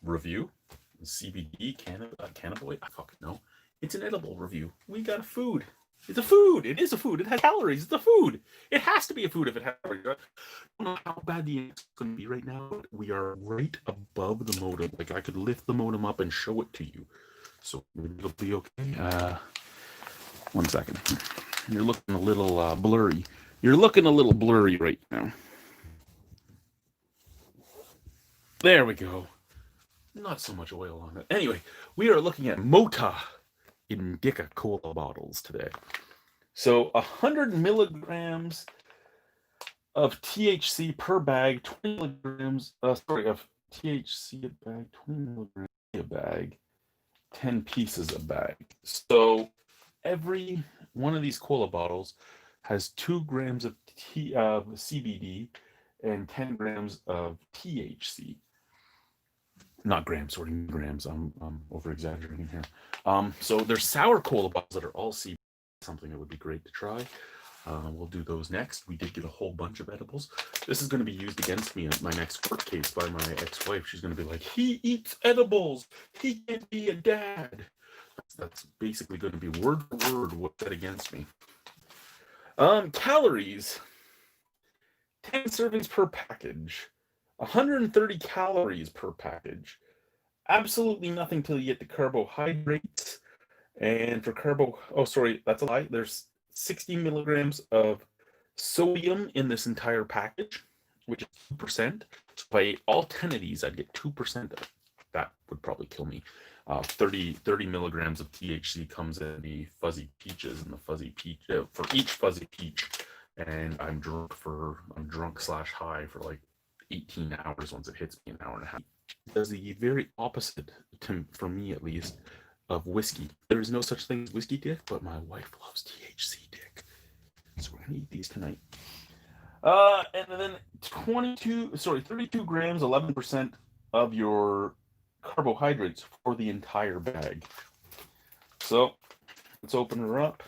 review. CBD, cannabinoid, I fucking know. It's an edible review. We got a food. It's a food. It is a food. It has calories. It's a food. It has to be a food if it has calories. I don't know how bad the internet's going to be right now, but we are right above the modem. Like, I could lift the modem up and show it to you. So maybe it'll be okay. 1 second. You're looking a little blurry. You're looking a little blurry right now. There we go. Not so much oil on it. Anyway, we are looking at Mota Indica cola bottles today. So 100 milligrams of THC per bag, 20 milligrams, of THC a bag, 20 milligrams a bag, 10 pieces a bag. So every one of these cola bottles has 2 grams of CBD and 10 grams of THC. Not grams, sorry, grams. I'm over exaggerating here. So there's sour cola bottles that are all CBD, something that would be great to try. We'll do those next. We did get a whole bunch of edibles. This is going to be used against me in my next court case by my ex-wife. She's going to be like, he eats edibles. He can't be a dad. That's basically going to be word for word what's said against me. Calories. 10 servings per package. 130 calories per package. Absolutely nothing till you get to carbohydrates. And for that's a lie. There's 60 milligrams of sodium in this entire package, which is 2%. So if I ate all 10 of these, I'd get 2% of it. That would probably kill me. 30 milligrams of THC comes in the fuzzy peaches, and the fuzzy peach for each fuzzy peach. And I'm drunk/high for like 18 hours once it hits me, an hour and a half. It does the very opposite, for me at least, of whiskey. There is no such thing as whiskey dick, but my wife loves THC dick. So we're gonna eat these tonight. And then 32 grams, 11% of your carbohydrates for the entire bag. So let's open her up.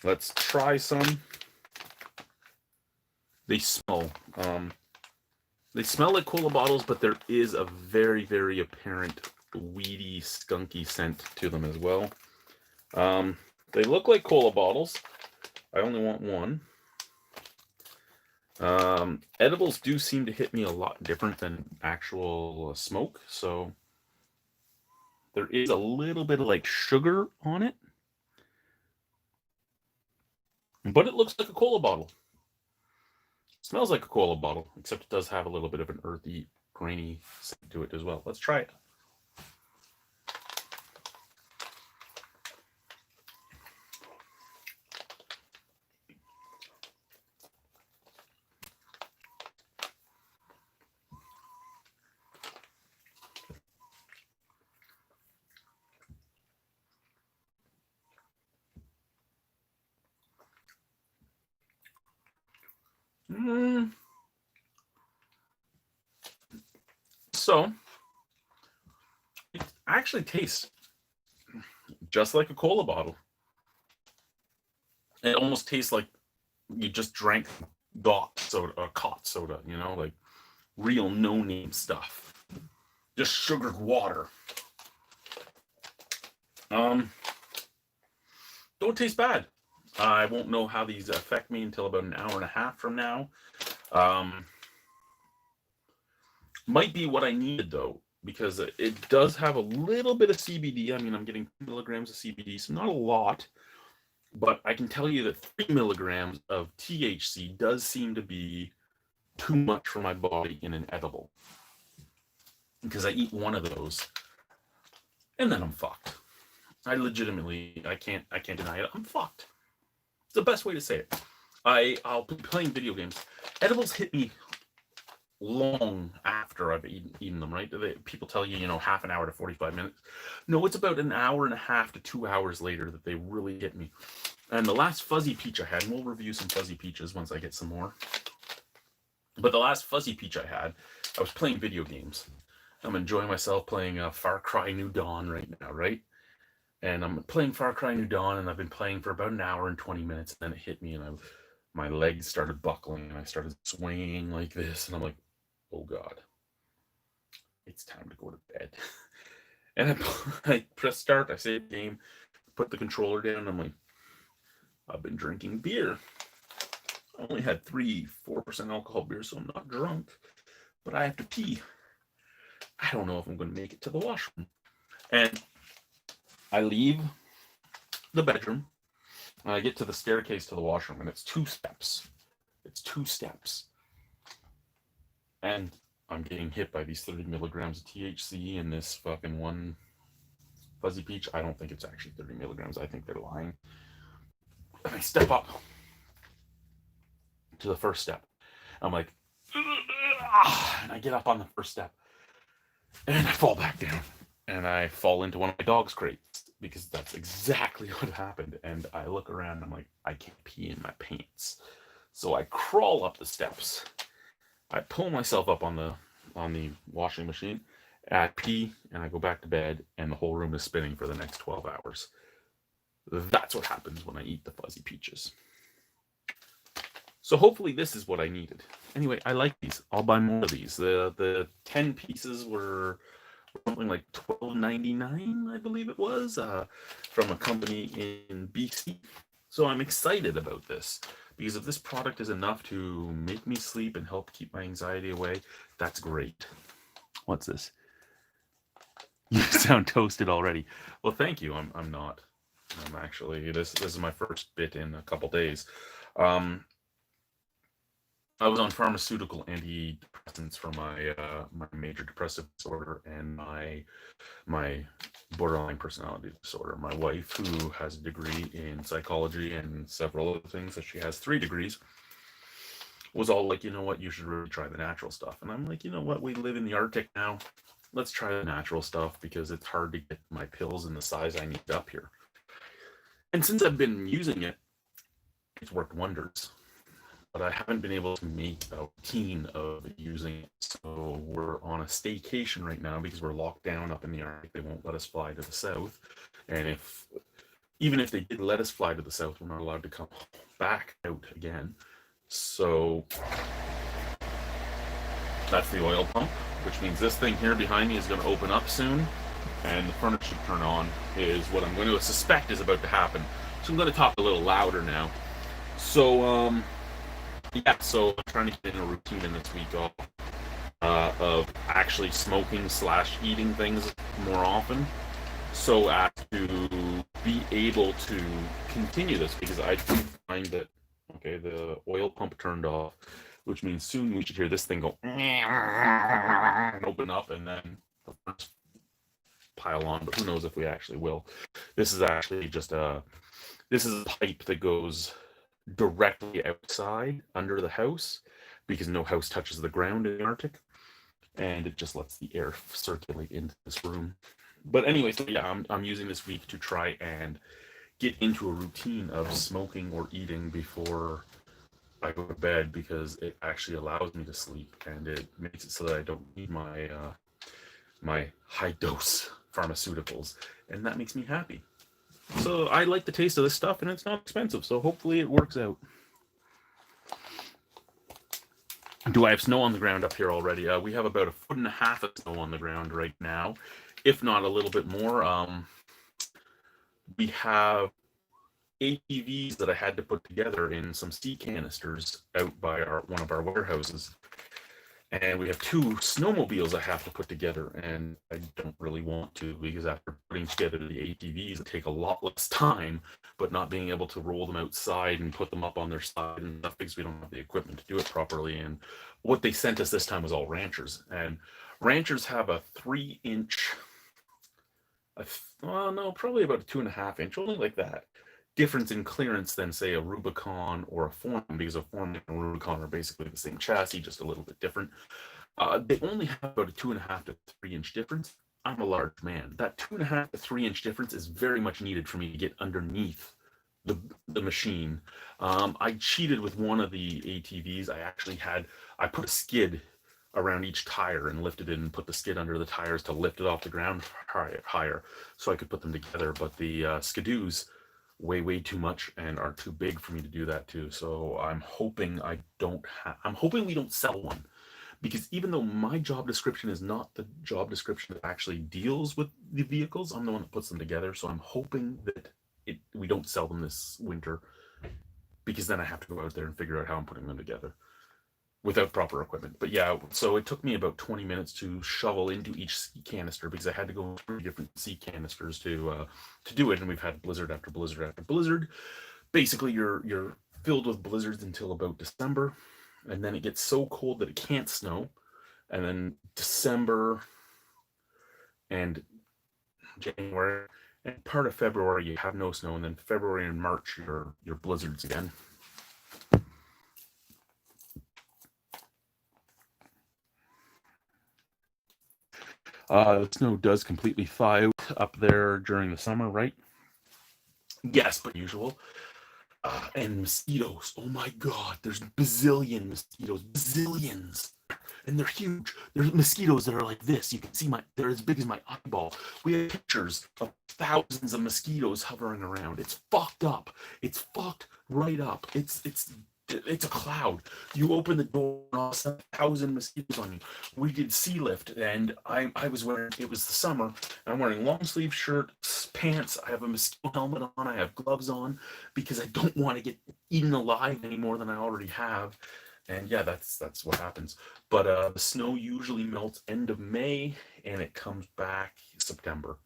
Let's try some. They smell like cola bottles, but there is a very, very apparent weedy, skunky scent to them as well. They look like cola bottles. I only want one. Edibles do seem to hit me a lot different than actual smoke, so there is a little bit of like sugar on it, but it looks like a cola bottle. Smells like a cola bottle, except it does have a little bit of an earthy, grainy scent to it as well. Let's try it. So, it actually tastes just like a cola bottle. It almost tastes like you just drank Dot soda or Cot soda, like real no-name stuff. Just sugared water. Don't taste bad. I won't know how these affect me until about an hour and a half from now. Might be what I needed though, because it does have a little bit of CBD. I mean, I'm getting 2 milligrams of CBD, so not a lot, but I can tell you that 3 milligrams of THC does seem to be too much for my body in an edible, because I eat one of those and then I'm fucked. I can't deny it. I'm fucked. It's the best way to say it. I'll be playing video games. Edibles hit me long after I've eaten them, right? People tell you, half an hour to 45 minutes. No, it's about an hour and a half to 2 hours later that they really hit me. And the last fuzzy peach I had, and we'll review some fuzzy peaches once I get some more. But the last fuzzy peach I had, I was playing video games. I'm enjoying myself playing Far Cry New Dawn right now, right? And I'm playing Far Cry New Dawn, and I've been playing for about an hour and 20 minutes, and then it hit me, and my legs started buckling, and I started swinging like this, and I'm like, oh God. it's time to go to bed. And I press start, I save the game, put the controller down, and I'm like, I've been drinking beer. I only had 4% alcohol beer, so I'm not drunk, but I have to pee. I don't know if I'm going to make it to the washroom. And I leave the bedroom, and I get to the staircase to the washroom, and it's 2 steps. It's 2 steps. And I'm getting hit by these 30 milligrams of THC in this fucking one fuzzy peach. I don't think it's actually 30 milligrams. I think they're lying. And I step up to the first step. I'm like, and I get up on the first step, and I fall back down, and I fall into one of my dog's crates, because that's exactly what happened. And I look around, and I'm like, I can't pee in my pants. So I crawl up the steps. I pull myself up on the washing machine, and I pee, and I go back to bed, and the whole room is spinning for the next 12 hours. That's what happens when I eat the fuzzy peaches. So hopefully this is what I needed. Anyway, I like these. I'll buy more of these. The 10 pieces were something like $12.99, I believe it was, from a company in BC. So I'm excited about this, because if this product is enough to make me sleep and help keep my anxiety away, that's great. What's this? You sound toasted already. Well, thank you. I'm not. I'm actually, this is my first bit in a couple days. I was on pharmaceutical antidepressants for my my major depressive disorder and my borderline personality disorder. My wife, who has a degree in psychology and several other things, that she has 3 degrees, was all like, you know what, you should really try the natural stuff. And I'm like, you know what, we live in the Arctic now. Let's try the natural stuff, because it's hard to get my pills in the size I need up here. And since I've been using it, it's worked wonders. But I haven't been able to make a routine of using it. So we're on a staycation right now, because we're locked down up in the Arctic. They won't let us fly to the south. And even if they did let us fly to the south, we're not allowed to come back out again. So that's the oil pump, which means this thing here behind me is going to open up soon, and the furnace should turn on, is what I'm going to suspect is about to happen. So I'm going to talk a little louder now. So, yeah, so I'm trying to get in a routine in this week of actually smoking / eating things more often, so as to be able to continue this, because I do find that, okay, the oil pump turned off, which means soon we should hear this thing go and open up, and then the furnace pile on, but who knows if we actually will. This is actually just a pipe that goes directly outside under the house, because no house touches the ground in the Arctic, and it just lets the air circulate into this room. But anyway, so yeah, I'm using this week to try and get into a routine of smoking or eating before I go to bed, because it actually allows me to sleep, and it makes it so that I don't need my my high dose pharmaceuticals, and that makes me happy. So I like the taste of this stuff, and it's not expensive, so hopefully it works out. Do I have snow on the ground up here already? We have about 1.5 feet of snow on the ground right now, if not a little bit more. We have ATVs that I had to put together in some sea canisters out by one of our warehouses. And we have 2 snowmobiles I have to put together, and I don't really want to, because after putting together the ATVs, it take a lot less time, but not being able to roll them outside and put them up on their side and stuff, because we don't have the equipment to do it properly. And what they sent us this time was all ranchers, and ranchers have a 3-inch, probably about a 2.5-inch, only like that, difference in clearance than, say, a Rubicon or a Foreman, because a Foreman and a Rubicon are basically the same chassis, just a little bit different. They only have about a 2.5 to 3-inch difference. I'm a large man. That 2.5 to 3-inch difference is very much needed for me to get underneath the machine. I cheated with one of the ATVs. I put a skid around each tire and lifted it and put the skid under the tires to lift it off the ground higher, so I could put them together. But the skidoos weigh way too much and are too big for me to do that too. So I'm hoping we don't sell one, because even though my job description is not the job description that actually deals with the vehicles, I'm the one that puts them together. So I'm hoping that we don't sell them this winter, because then I have to go out there and figure out how I'm putting them together without proper equipment. But yeah, so it took me about 20 minutes to shovel into each sea canister, because I had to go through different sea canisters to do it. And we've had blizzard after blizzard after blizzard. Basically, you're filled with blizzards until about December, and then it gets so cold that it can't snow. And then December and January and part of February you have no snow, and then February and March your blizzards again. The snow does completely thaw out up there during the summer, right? Yes, but usual. And mosquitoes. Oh my god, there's bazillion mosquitoes. Bazillions. And they're huge. There's mosquitoes that are like this. You can see they're as big as my eyeball. We have pictures of thousands of mosquitoes hovering around. It's fucked up. It's fucked right up. It's a cloud. You open the door and all 1,000 mosquitoes on you. We did sea lift, and I was wearing, it was the summer, and I'm wearing long sleeve shirts, pants. I have a mosquito helmet on. I have gloves on, because I don't want to get eaten alive any more than I already have. And yeah, that's what happens. But the snow usually melts end of May, and it comes back September.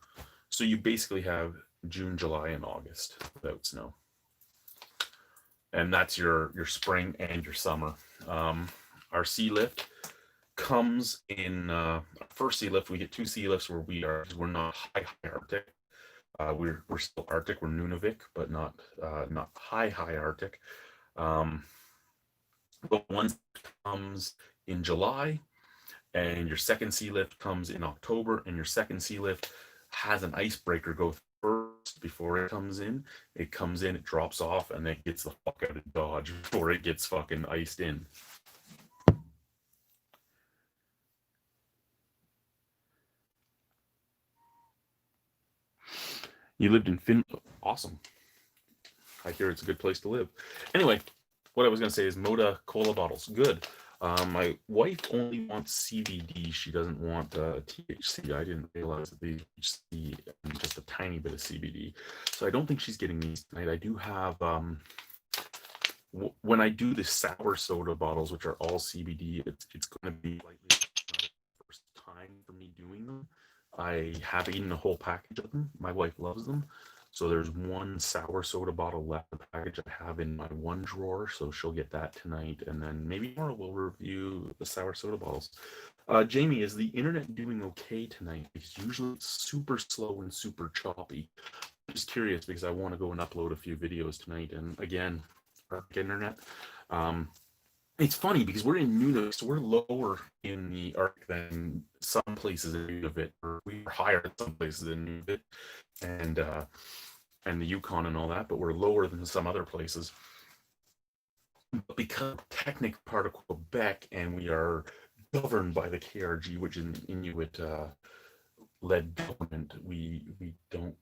So you basically have June, July, and August without snow. And that's your spring and your summer. Our sea lift comes in our first sea lift. We get 2 sea lifts where we're not high Arctic. We're still Arctic. We're Nunavik, but not high Arctic. But one comes in July, and your second sea lift comes in October, and your second sea lift has an icebreaker go first before it comes in. It comes in, it drops off, and then it gets the fuck out of Dodge before it gets fucking iced in. You lived in Finland. Awesome. I hear it's a good place to live. Anyway, what I was going to say is Mota cola bottles. Good. My wife only wants CBD. She doesn't want THC. I didn't realize that the THC and just a tiny bit of CBD. So I don't think she's getting these tonight. I do have, when I do the sour soda bottles, which are all CBD, it's going to be slightly the first time for me doing them. I have eaten a whole package of them. My wife loves them. So there's one sour soda bottle left, the package I have in my one drawer, so she'll get that tonight, and then maybe tomorrow we'll review the sour soda bottles. Jamie, is the internet doing okay tonight? Because usually it's super slow and super choppy. I'm just curious because I want to go and upload a few videos tonight, and again, internet. It's funny because we're in Nunavik, so we're lower in the Arctic than some places in Nunavik. We're higher in some places in Nunavik, and the Yukon and all that, but we're lower than some other places. But because technically part of Quebec, and we are governed by the KRG, which is an Inuit-led government, we don't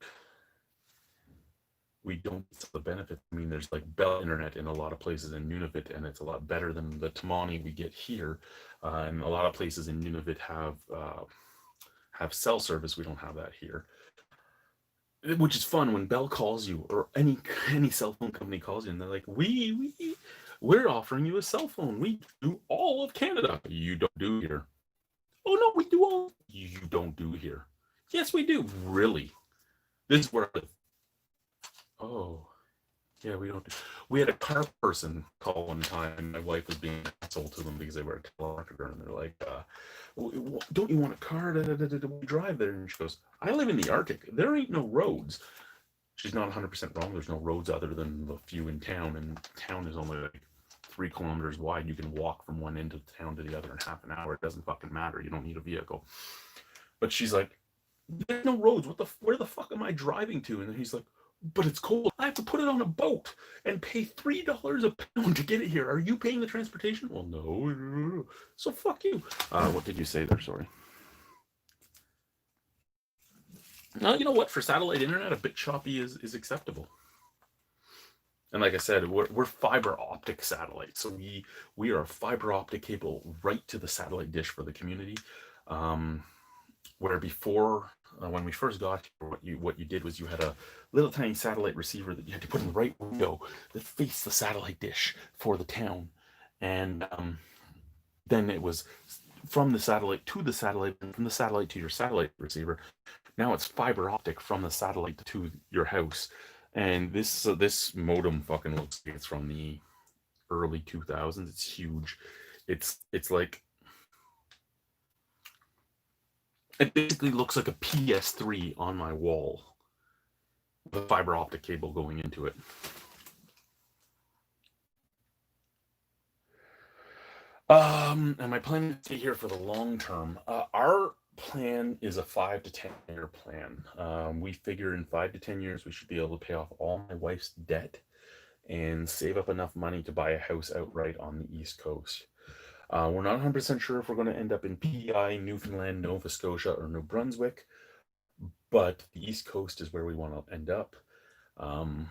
get the benefit. I mean, there's like Bell Internet in a lot of places in Nunavut, and it's a lot better than the Tamani we get here. And a lot of places in Nunavut have cell service. We don't have that here, which is fun when Bell calls you, or any cell phone company calls you, and they're like, we're offering you a cell phone. We do all of Canada. You don't do here. Oh no, we do all. You don't do here. Yes, we do. Really? This is where I live. Oh, yeah, we don't. We had a car person call one time, and my wife was being an asshole to them because they were a telemarketer, and they're like, don't you want a car to drive there? And she goes, I live in the Arctic. There ain't no roads. She's not 100% wrong. There's no roads other than the few in town, and town is only like 3 kilometers wide. You can walk from one end of town to the other in half an hour. It doesn't fucking matter. You don't need a vehicle. But she's like, there's no roads. Where the fuck am I driving to? And then he's like, but it's cold. I have to put it on a boat and pay $3 a pound to get it here. Are you paying the transportation? Well, no. So fuck you. What did you say there? Sorry. You know what? For satellite internet, a bit choppy is acceptable. And like I said, we're fiber optic satellite, so we are a fiber optic cable right to the satellite dish for the community. Um, where before, when we first got here, what you did was you had a little tiny satellite receiver that you had to put in the right window that faced the satellite dish for the town, and then it was from the satellite to the satellite, and from the satellite to your satellite receiver. Now it's fiber optic from the satellite to your house, and this modem fucking looks like it's from the early 2000s. It's huge. It's like it basically looks like a PS3 on my wall with a fiber optic cable going into it. Am I planning to stay here for the long term? Our plan is a 5 to 10 year plan. We figure in 5 to 10 years we should be able to pay off all my wife's debt and save up enough money to buy a house outright on the East Coast. We're not 100% sure if we're going to end up in PEI, Newfoundland, Nova Scotia, or New Brunswick, but the East Coast is where we want to end up. Um,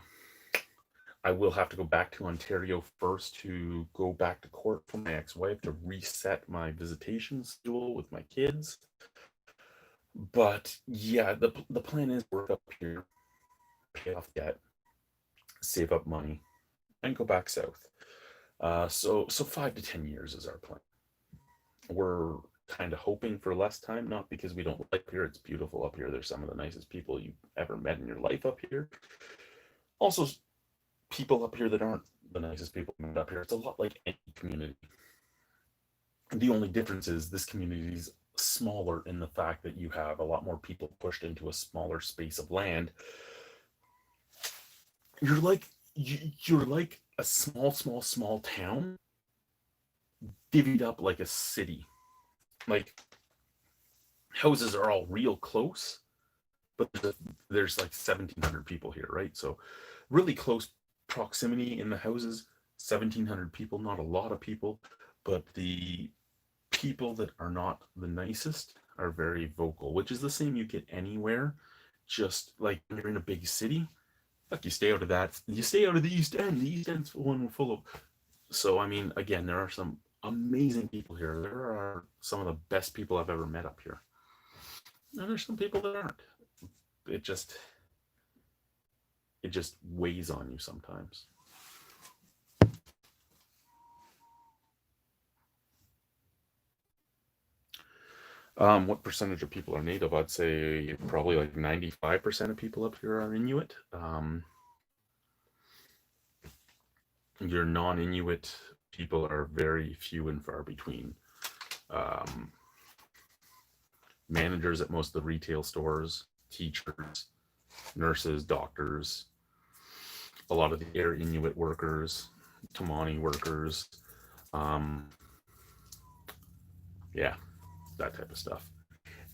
I will have to go back to Ontario first to go back to court for my ex-wife to reset my visitation schedule with my kids. But yeah, the plan is work up here, pay off debt, save up money, and go back south. So 5 to 10 years is our plan. We're kind of hoping for less time, not because we don't like here. It's beautiful up here. There's some of the nicest people you've ever met in your life up here. Also, people up here that aren't the nicest people up here. It's a lot like any community. The only difference is this community is smaller in the fact that you have a lot more people pushed into a smaller space of land. You're like you're like a small town divvied up like a city. Like houses are all real close, but there's like 1,700 people here, right? So really close proximity in the houses. 1,700 people, not a lot of people, but the people that are not the nicest are very vocal, which is the same you get anywhere. Just like when you're in a big city, like you stay out of that. You stay out of the East End. The East End's one full of. So I mean, again, there are some amazing people here. There are some of the best people I've ever met up here. And there's some people that aren't. It just weighs on you sometimes. What percentage of people are native? I'd say probably like 95% of people up here are Inuit. Your non-Inuit people are very few and far between. Managers at most of the retail stores, teachers, nurses, doctors, a lot of the air Inuit workers, Tamani workers, yeah, that type of stuff.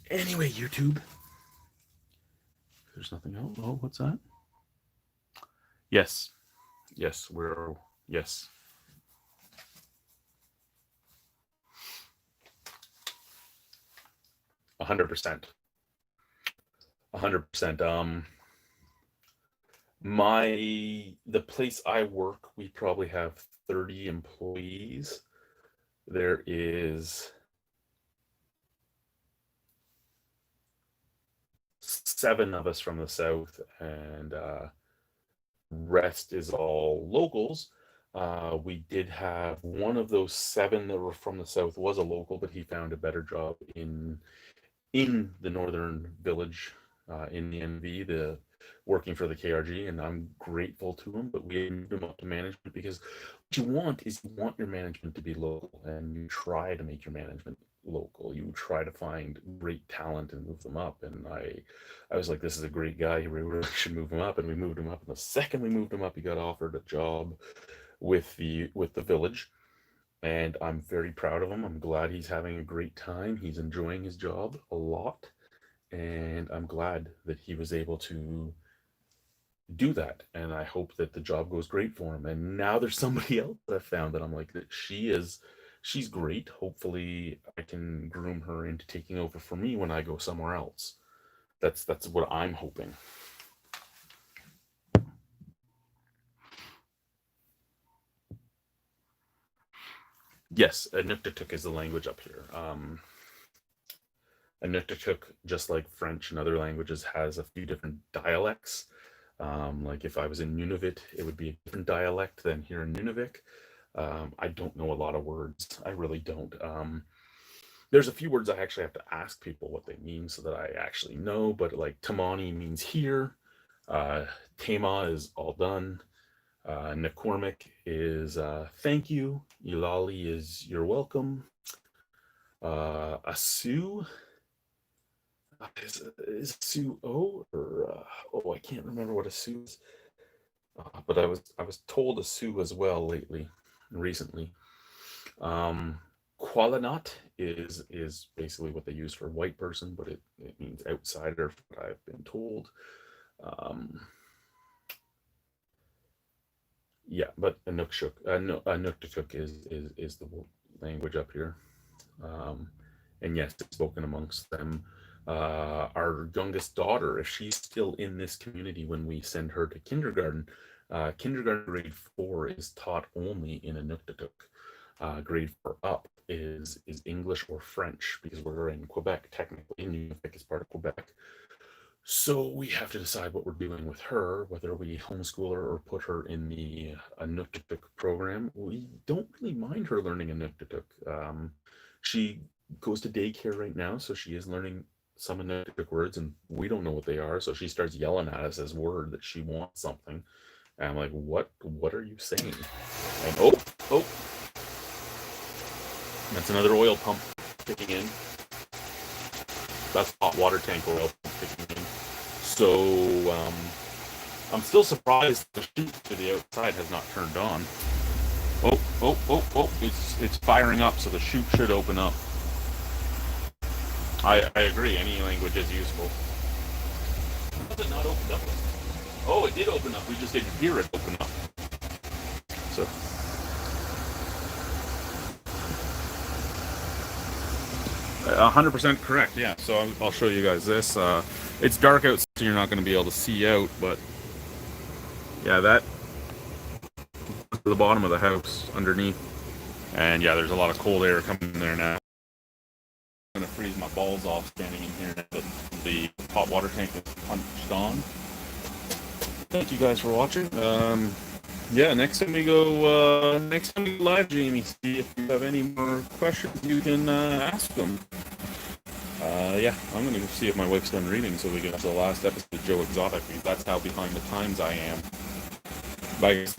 Anyway, YouTube. There's nothing else. Oh, what's that? Yes. Yes, yes. $100%. 100%. The place I work, we probably have 30 employees. There is 7 of us from the south, and rest is all locals. We did have one of those 7 that were from the south was a local, but he found a better job in the northern village, in the NV, working for the KRG, and I'm grateful to him. But we moved him up to management because what you want is you want your management to be local, and you try to make your management local. You try to find great talent and move them up. And I was like, this is a great guy. We really should move him up, and we moved him up. And the second we moved him up, he got offered a job with the village. And I'm very proud of him. I'm glad he's having a great time. He's enjoying his job a lot. And I'm glad that he was able to do that. And I hope that the job goes great for him. And now there's somebody else that I found that I'm like, that she's great. Hopefully I can groom her into taking over for me when I go somewhere else. That's what I'm hoping. Yes, Inuktitut is the language up here. Inuktitut, just like French and other languages, has a few different dialects. Like if I was in Nunavut, it would be a different dialect than here in Nunavik. I don't know a lot of words. I really don't. There's a few words I actually have to ask people what they mean so that I actually know, but like Tamani means here. Tema is all done. McCormick is thank you. Ilali is you're welcome. Asu is Asu O or oh, I can't remember what Asu is. But I was told Asu as well recently. Qualinot is basically what they use for white person, but it means outsider, from what I've been told. Yeah, but Inuktitut is the language up here. And yes, it's spoken amongst them. Our youngest daughter, if she's still in this community when we send her to kindergarten, kindergarten grade 4 is taught only in Inuktitut. Grade 4 up is English or French, because we're in Quebec technically. Nunavik is part of Quebec. So we have to decide what we're doing with her, whether we homeschool her or put her in the Inuktitut program. We don't really mind her learning Inuktitut. She goes to daycare right now, so she is learning some Inuktitut words, and we don't know what they are. So she starts yelling at us as word that she wants something. And I'm like, what are you saying? And oh, that's another oil pump kicking in. That's hot water tank oil pump kicking in. So I'm still surprised the chute to the outside has not turned on. Oh, it's firing up, so the chute should open up. I agree, any language is useful. How does it not open up? Oh, it did open up, we just didn't hear it open up. So 100% correct, yeah. So I'll show you guys this. It's dark out, so you're not going to be able to see out, but yeah, that to the bottom of the house underneath. And yeah, there's a lot of cold air coming in there now. I'm going to freeze my balls off standing in here now that the hot water tank is punched on. Thank you guys for watching. Yeah, next time we go live, Jamie, see if you have any more questions you can ask them. Yeah, I'm going to go see if my wife's done reading so we get to the last episode of Joe Exotic, because that's how behind the times I am. Bye, guys.